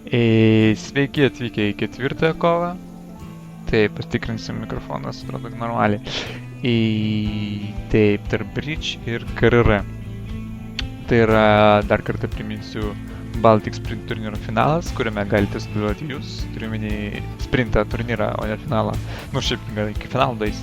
Sveiki atvykę į 4 kovą. Taip, patikrinsim mikrofonas, atrodo normaliai. Taip, tarp Bridge ir KRR. Tai yra, dar kartą priminsiu, Baltic Sprint turnyro finalas, kuriame galite studijuoti jūs. Turiu minį sprintą turnyrą, o ne finalą. Nu, šiaip gal iki finalo dais.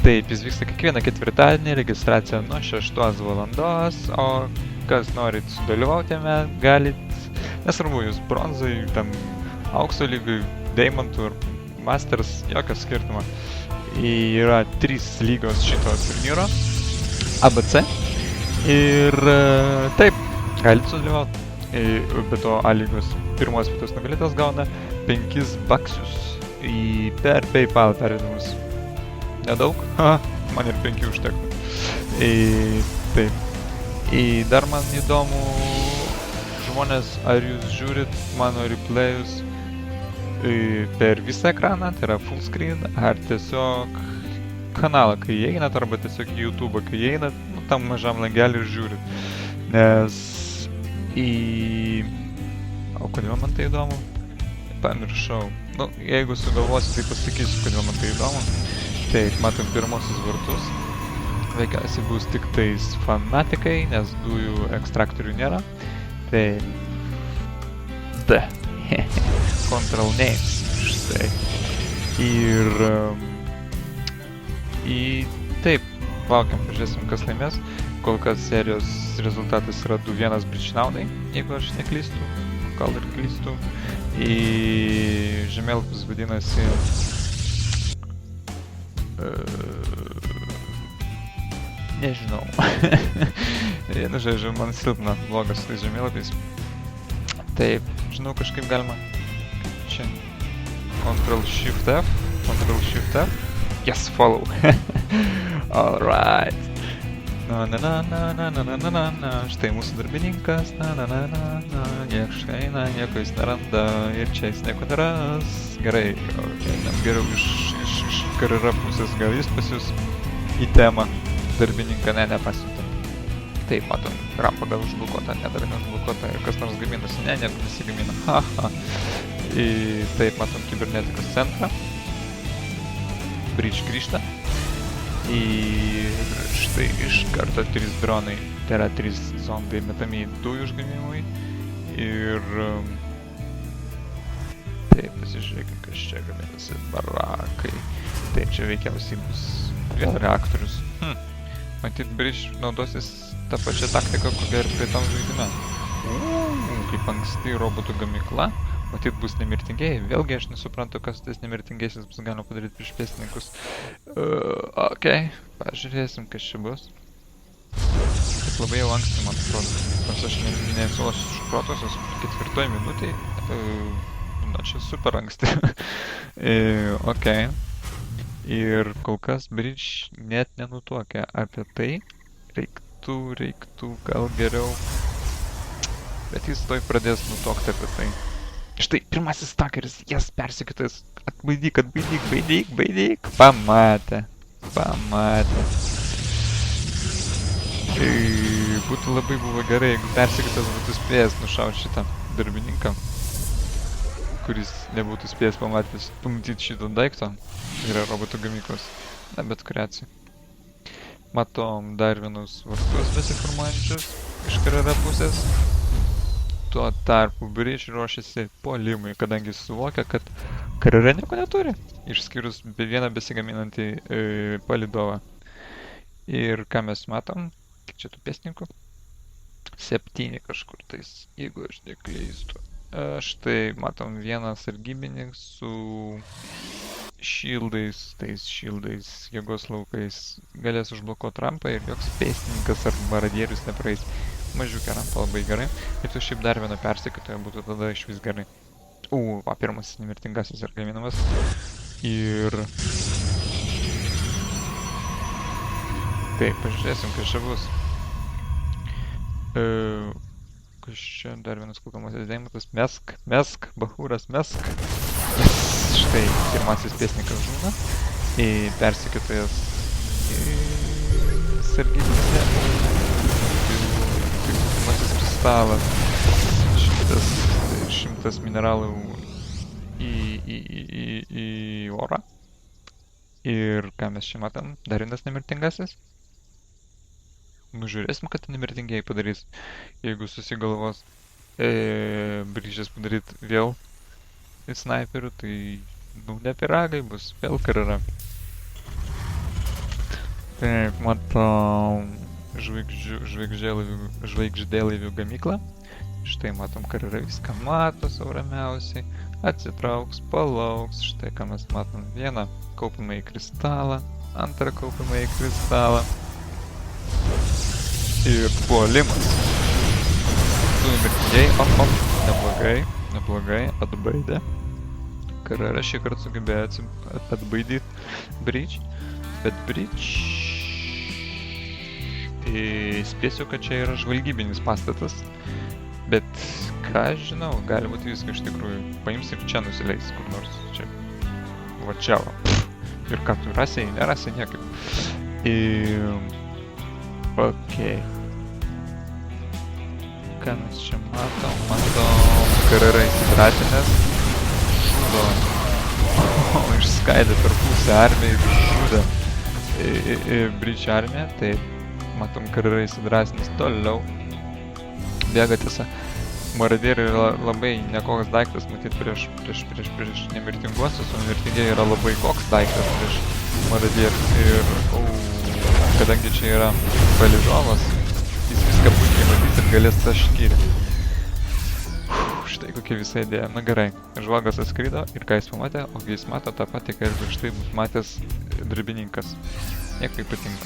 Taip, jis vyksta kiekvieną ketvirtadienį, registracija nuo 6 valandos, o kas norit sudalyvauti jame, galit, nesvarbu, jūs bronzai, ten aukso lygai, deimantų ir masters, jokio skirtumo. Yra 3 lygos šito turnyro, ABC. Ir taip, galit sudalyvauti. Be to A lygos pirmos vietos nugalėtas gauna 5 baksius per PayPal pervedamus. Nedaug? Man ir 5 užtektų. Taip. Dar man įdomu, žmonės, ar jūs žiūrit mano replayus per visą ekraną, tai yra full screen, ar tiesiog kanalą, kai įeinat, arba tiesiog į YouTube, kai įeinat, nu, tam mažam langelį ir žiūrit. Nes O kodėl man tai įdomu? Pamiršau. Nu, jeigu sugalvosiu, tai pasakysiu, kodėl man tai įdomu. Taip, matom pirmosius vartus. Veikiausiai bus tik tais fanatikai, nes dujų ekstraktorių nėra. Tai D. Control names. Štai. Ir taip, laukiam, pažiūrėsim, kas laimės. Kol kas serijos rezultatas yra 2-1 Bridge-Naudai, jeigu aš neklystu. Gal ir klystu. Žemėlapis vadinasi nežinau. Nu, žodžiu, man silpna blogas su tais žemėlapiais. Taip, žinau, kažkaip galima čia Ctrl-Shift-F. Ctrl-Shift-F. Yes, follow. Alright. Štai mūsų darbininkas. Nieko eina, nieko jis neranda ir čia jis nieko neras. Gerai, einam geriau iš KRR pusės, gal jis pasiūs į temą darbininką, nepasiūtą. Taip, matom, rampa gal užblokuota, dar neužblokuota ir kas nors gaminasi, nieko nesigamina. Haha. Taip, matom kibernetikos centrą. Bridge grįžta. Ir štai iš karto 3 dronai, tai yra 3 zondai metami dujų užgamimui. Ir taip, pasižiūrėkime, kas čia gaminasi, barakai. Taip, čia veikiausiai bus vėl reaktorius. Matyt, Bridge naudosis tą pačią taktiką, kokią ir praeitam žaidime. Kaip anksti robotų gamykla. Matyt, bus nemirtingieji. Vėlgi aš nesuprantu, kas tais nemirtingiesis bus galima padaryti prieš pėstininkus. Ok, pažiūrėsim, kas čia bus. Taip labai jau anksti, man atrodo. Nors aš nesu šprotosios 4 minutėj. Na, čia super anksti. Ok. Ir kol kas Bridge net nenutuokia apie tai. Reiktų gal geriau. Bet jis toj pradės nutuokti apie tai. Štai, pirmasis stakeris, jas persekiotas. Atbaidyk. Pamatė. Būtų labai buvo gerai, jeigu persekiotas būtų spėjęs nušauti šitą darbininką, kuris nebūtų spėjęs pamatyti šito daikto. Tai yra robotų gamyklos. Na, bet kuriacijų. Matom dar vienus vartus besiformuojančius iš KRR pusės. Tuo tarpu Bridge ruošiasi puolimui, kadangi suvokia, kad KRR nieko neturi, išskyrus vieną besigaminantį palydovą. Ir ką mes matom? Kiek čia tų pėstininkų? 7 kažkur tais, jeigu aš neklystu. Štai matom vieną sargybininką su tais šildais, jėgos laukais. Galės užblokuoti rampą ir joks pėstininkas ar baradierius nepraeis. Mažiukė rampa labai gerai. Ir tu šiaip dar vieną persekiotoją būtų tada iš vis gerai. Pirmasis nemirtingasis ir gaminamas. Ir taip, pažiūrėsim, kas čia bus. Kas čia dar vienas kulkamasis deimantas. Mesk, bahūras, mesk. Štai, pirmasis pėstininkas žūna. Persekiotojas sargybininkas. Pirmasis kristalas. Šitas tas mineralų į orą. Ir ką mes čia matom? Dar vienas nemirtingasis. Nužiūrėsim, kad nemirtingieji padarys, jeigu susigalvos Bridges padaryti vėl į snaiperių, tai ne piragai bus, vėl karara. Taip, matom žvaigždėlaivių gamyklą. Štai matom, karara viską mato sau ramiausiai. Atsitrauks, palauks. Štai ką mes matom. Vieną kaupiamą į kristalą, antrą kaupiamą į kristalą. Ir puolimas. Du nemirtingieji, neblogai, atbaidė. Karara šį kartą sugebėjo atbaidyti Bridge, bet Bridge... Spėsiu, kad čia yra žvalgybinis pastatas, bet ką žinau, gali būti viską iš tikrųjų. Paims ir čia nusileis kur nors, čia. Va čia va. Ir ką tu rasiai, nerasiai niekaip. Okei. Ką mes čia matom? Matom karara įsidratinęs. Žudo. Išskaidė per pusę armiją ir žudo Bridge armiją. Taip, matom karara įsidratinęs toliau. Bėga tiesa. Maradieriai yra labai nekoks daiktas matyt prieš nemirtinguosius, o nemirtingieji yra labai koks daiktas prieš maradierius. Ir kadangi čia yra palydovas, jis viską puikiai matys ir galės taškyti. Štai kokia visa idėja. Na gerai, žvalgas atskrido ir ką jis pamatė, ogi jis mato tą patį, ką ir prieš tai matęs darbininkas. Nieko ypatingo.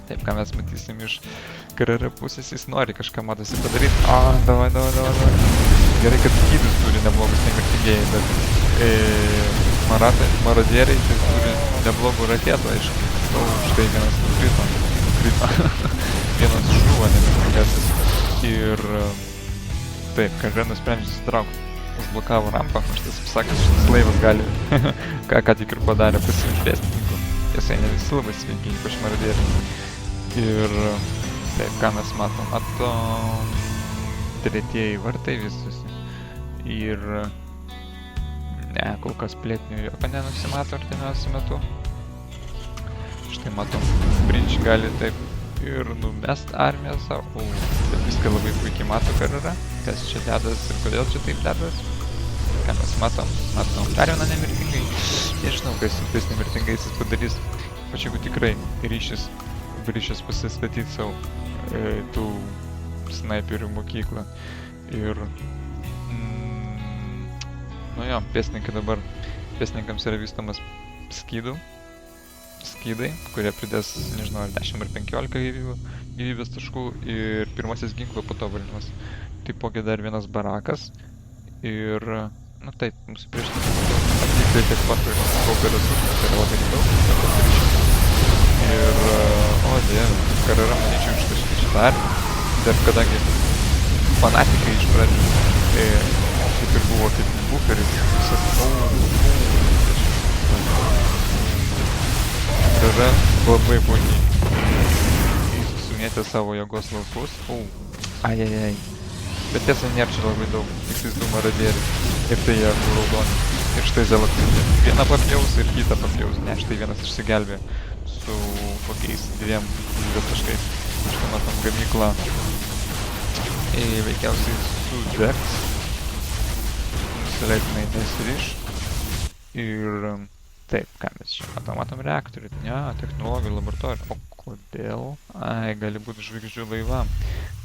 Taip, ką mes matysim iš karara pusės, jis nori kažką matosi padaryti. Davai. Gerai, kad skydus turi neblogus nemirtingieji, bet marodieriai tai turi neblogų raketų, aišku. Štai vienas nukrito. Vienas žuvo nemirtingasis. Ir taip, karara nusprendžia susitraukti. Užblokavo rampą, aš tas pasakęs, šitas laivas gali, ką tik ir padarė, pasiimti pėstininkų. Tiesa, ne visi labai sveiki, ypač marodieriai. Ir taip, ką mes matom? Matom tretieji vartai visus. Ir ne, kol kas plėtinių jokio nenusimato artimiausiu metu. Štai matom, Bridge gali taip ir numest armiją savo. Bet viską labai puikiai mato karara. Kas čia dedas ir kodėl čia taip dedas. Ką mes matom? Matom dar vieną nemirtingai. Nežinau, kas su tais nemirtingaisiais padarys. Pač jeigu tikrai ryšis Bridges pasistatyti savo tų snaiperių mokyklą. Ir nu jo, pėstininkams yra vystomas skydai, kurie pridės, nežinau, 10 ar 15 gyvybės taškų ir pirmasis ginklo patobulinimas. Taipogi dar vienas barakas ir, nu taip, mūsų priešininkai atlikti tiek pat ir kaupia resursus, tai yra labai daug. Ir, dieve, karara manyčiau ištaškyti šitą armiją. Dar kadangi fanatikai iš pradžių, kaip ir buvo kaip buferis, visas karara labai puikiai sumėtė savo jėgos laukus. Ajajaj. Bet tiesa, nėra čia labai daug, tik tais 2 maradieriai. Ir tai jie raudoni. Ir štai zelaktinė. Vieną papjaus ir kitą papjaus. Ne, štai vienas išsigelbė su kokiais 2 gyvybės taškais. Štai matom gamyklą. Veikiausiai sudegs. Nusileidinai nesiriš. Ir taip, ką mes čia matom reaktorių. Ne, technologijų laboratorija. O kodėl? Gali būti žvaigždžių laivam.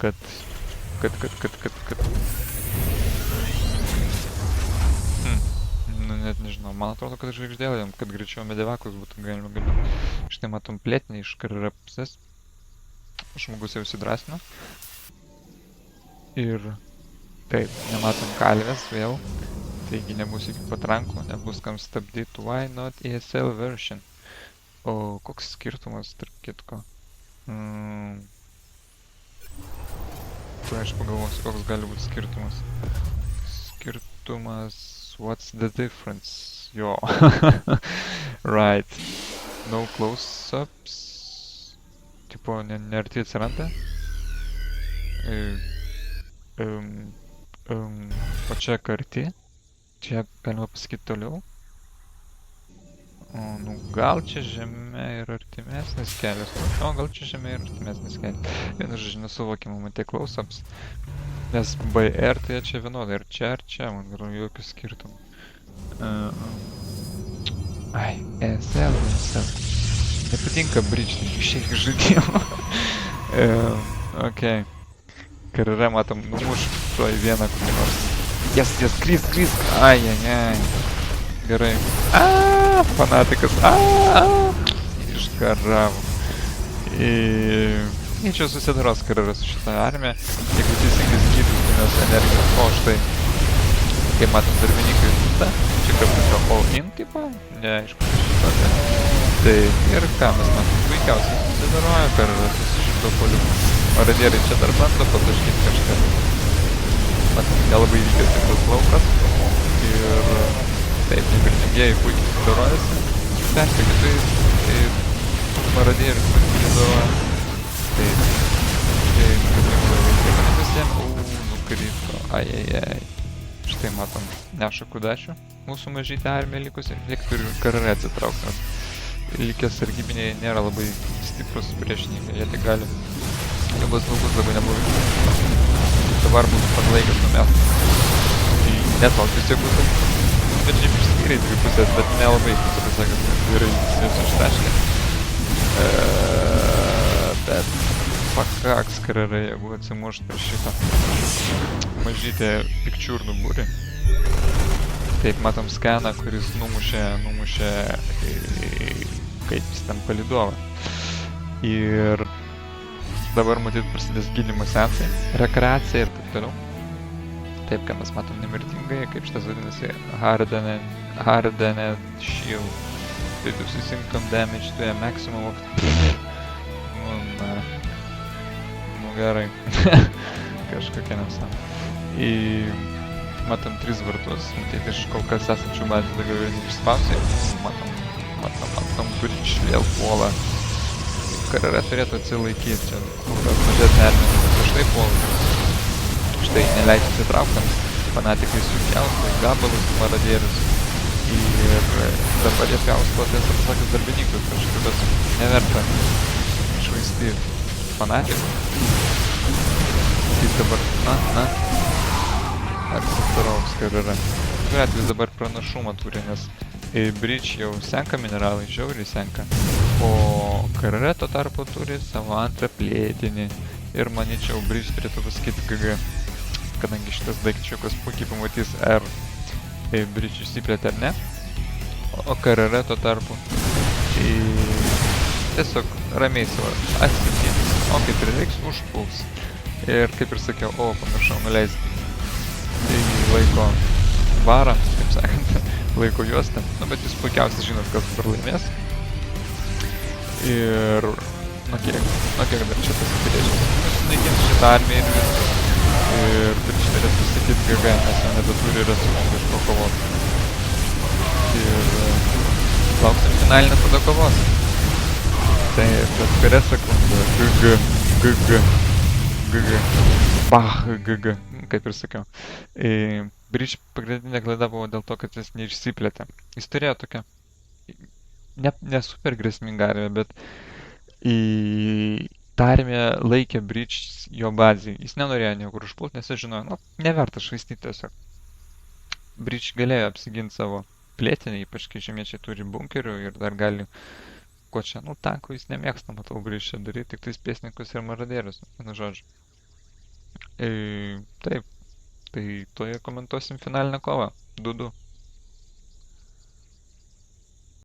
Kad nu net nežinau, man atrodo, kad žvaigždėlėm, kad greičiau medevakus būtų galima gaminti. Štai matom plėtinį iš karara pusės. Žmogus jau įsidrasino. Ir taip, nematom kalvės vėl. Taigi nebus iki patrankų, nebus kam stabdyti. Why not ESL version? O koks skirtumas tarp kitko? Tai aš pagalvosiu, koks gali būti skirtumas. Skirtumas... What's the difference? Jo. Right. No close-ups. Tipo, nearti atsiranda. O čia karti. Čia galima pasakyti toliau. O, nu gal čia žemė ir artimesnis kelias. O, gal čia žemė ir artimesnis kelias. Vienu žodžiu, nesuvokima, matė close-ups. Nes BR tai čia vienodai. Ar čia, man gal jokių skirtumų. Ai, ESL. Nepatinka bridge, išeik iš žaidimo. Okei. Karjera, matom, numuš tuoj vieną kokį nors. Jas, krisk. Ai. Gerai. Fanatikas. Iškaravo. Čia susidaros karjera su šitą armiją. Jeigu teisingai skaitus, tai mes energijos. O, štai. Kai matom darbininkai žūsta. Čia kažkokio all-in tipo. Neaišku, šitą. Tai ir ką mes matom. Puikiausiai susidaroja karjera su šito poliuku. Maradieriai čia dar bando pataškyti kažką. Matom, nelabai vykęs tas laukas. Ir taip, nemirtingieji puikiai sudarojasi. Persekėtojais. Ir maradierius susidaroja. Taip. Tai nemirtingieji visiems. Nukrito. Ai. Štai matom, neša kudašių. Mūsų mažytė armija likusi. Liktų ir kararė atsitraukti. Likę sargybiniai nėra labai stiprus priešininkai. Jie tik gali nebus laukus labai neblogai. Dabar bus padlaikęs numest. Net toks vis tiek būtų. Bet šiaip išskyrė dvi pusės, bet nelabai, kaip sakant, gerai vis ištaškė. Bet pakaks karjerai, jeigu atsimušt per šitą mažytę pikčiurnų būrį. Taip, matom skeną, kuris numušė kaip jis ten palidovą. Ir dabar matyt prasidės gydymo seansai, rekreacija ir taip toliau. Taip, ką mes matom nemirtingai, kaip šitas vadinasi Hardened Shield. Reduces income damage to a maximum of 3. Nu gerai. Kažkokia nesąmonė. Matom 3 vartus, matyt iš kol kas esančių bazės daugiau ir neišspausiai. Matom, bridge vėl puola. Karjera turėtų atsilaikyti, čia kol kas mažesnė armija, bet štai puola. Štai neleidžia atsitrauktams, fanatikai sukiausto į gabalus maradierius. Ir dabar jie pjausto tiesą pasakius darbininkus, kažkaip, bet neverta išvaistyti fanatikų. Kaip dabar, atsitrauks karjera. Šiuo atveju dabar pranašumą turi, nes bridge jau senka mineralai, žiauriai senka. O karjera tuo tarpu turi savo antrą plėtinį. Ir manyčiau, bridge turėtų pasakyti GG. Kadangi šitas daikčiukas puikiai pamatys ar bridge išsiplėtė ar ne. O karjera tuo tarpu tiesiog ramiai savo atsitins. O kaip prireiks, užpuls. Ir kaip ir sakiau, pamiršau nuleisti laiko varą, kaip sakant, laiko juostą. Bet jūs puikiausiai žinot, kas dabar laimės. Ir kiek dar čia pasipirėčiau. Sunaikins šitą armiją ir viską. Ir čia turėtų pasakyti GG, nes jau nebeturi resursų kažko kovoti. Ir lauksim finalinės tada kovos. Tai bet kurią sekundę GG. Bach, GG, kaip ir sakiau. Bridge pagrindinė klaida buvo dėl to, kad jis neišsiplėtė. Jis turėjo tokią ne super grėsmingą armiją, bet tą armiją laikė Bridge jo bazėje. Jis nenorėjo niekur užpult, nes jis žinojo, neverta švaistyti tiesiog. Bridge galėjo apsiginti savo plėtinį, ypač kai žemiečiai turi bunkerių ir dar gali ko čia, tankų jis nemėgsta, matau, Bridge čia daryti, tik tais pėsnikus ir maradierius, vienu žodžiu. Taip, tai toje komentuosim finalinę kovą, 2-2.